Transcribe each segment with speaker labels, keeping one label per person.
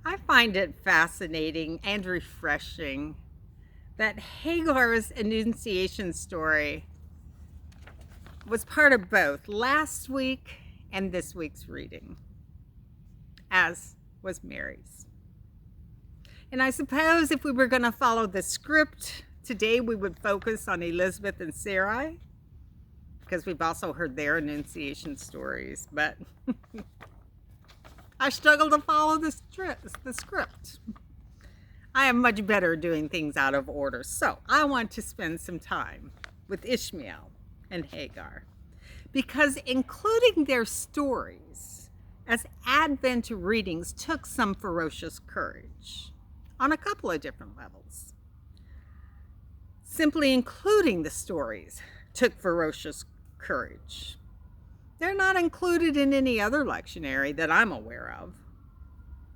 Speaker 1: I find it fascinating and refreshing that Hagar's Annunciation story was part of both last week and this week's reading, as was Mary's. And I suppose if we were going to follow the script, today we would focus on Elizabeth and Sarai, because we've also heard their Annunciation stories, but I struggle to follow the script. I am much better doing things out of order. So I want to spend some time with Ishmael and Hagar, because including their stories as Advent readings took some ferocious courage on a couple of different levels. Simply including the stories took ferocious courage. They're not included in any other lectionary that I'm aware of,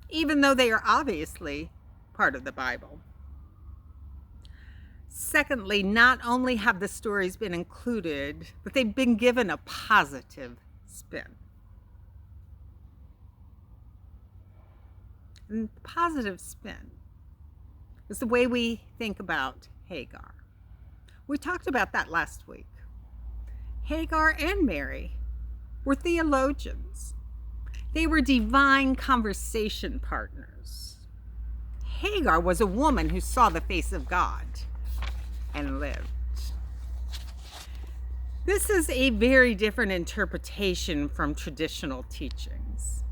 Speaker 1: even though they are obviously part of the Bible. Secondly, not only have the stories been included, but they've been given a positive spin. And the positive spin is the way we think about Hagar. We talked about that last week. Hagar and Mary were theologians. They were divine conversation partners. Hagar was a woman who saw the face of God and lived. This is a very different interpretation from traditional teachings.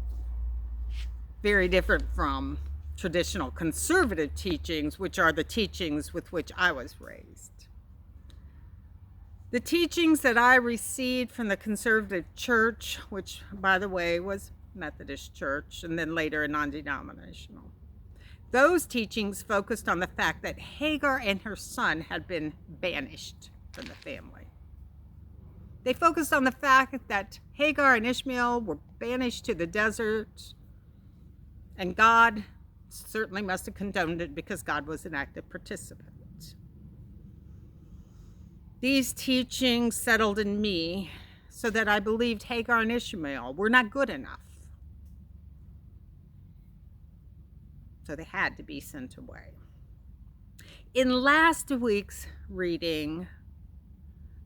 Speaker 1: Very different from traditional conservative teachings, which are the teachings with which I was raised. The teachings that I received from the conservative church, which, by the way, was Methodist Church and then later a non-denominational, those teachings focused on the fact that Hagar and her son had been banished from the family. They focused on the fact that Hagar and Ishmael were banished to the desert, and God certainly must have condoned it because God was an active participant. These teachings settled in me so that I believed Hagar and Ishmael were not good enough. So they had to be sent away. In last week's reading,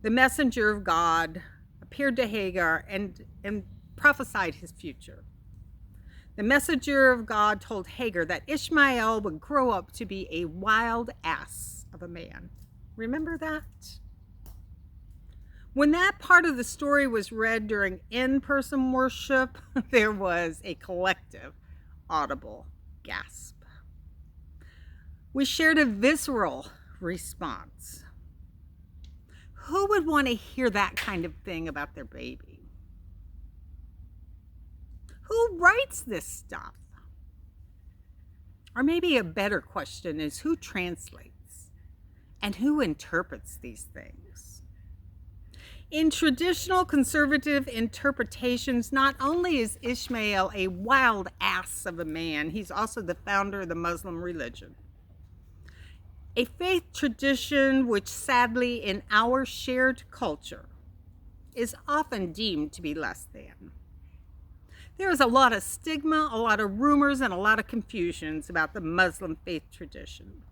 Speaker 1: the messenger of God appeared to Hagar and prophesied his future. The messenger of God told Hagar that Ishmael would grow up to be a wild ass of a man. Remember that? When that part of the story was read during in-person worship, there was a collective, audible gasp. We shared a visceral response. Who would want to hear that kind of thing about their baby? Who writes this stuff? Or maybe a better question is, who translates and who interprets these things? In traditional conservative interpretations, not only is Ishmael a wild ass of a man, he's also the founder of the Muslim religion. A faith tradition which sadly in our shared culture is often deemed to be less than. There is a lot of stigma, a lot of rumors, and a lot of confusions about the Muslim faith tradition,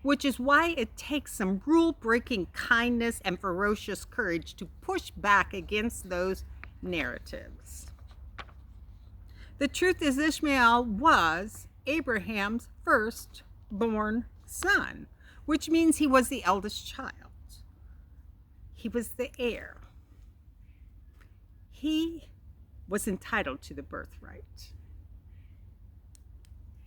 Speaker 1: which is why it takes some rule-breaking kindness and ferocious courage to push back against those narratives. The truth is, Ishmael was Abraham's firstborn son, which means he was the eldest child. He was the heir. He was entitled to the birthright.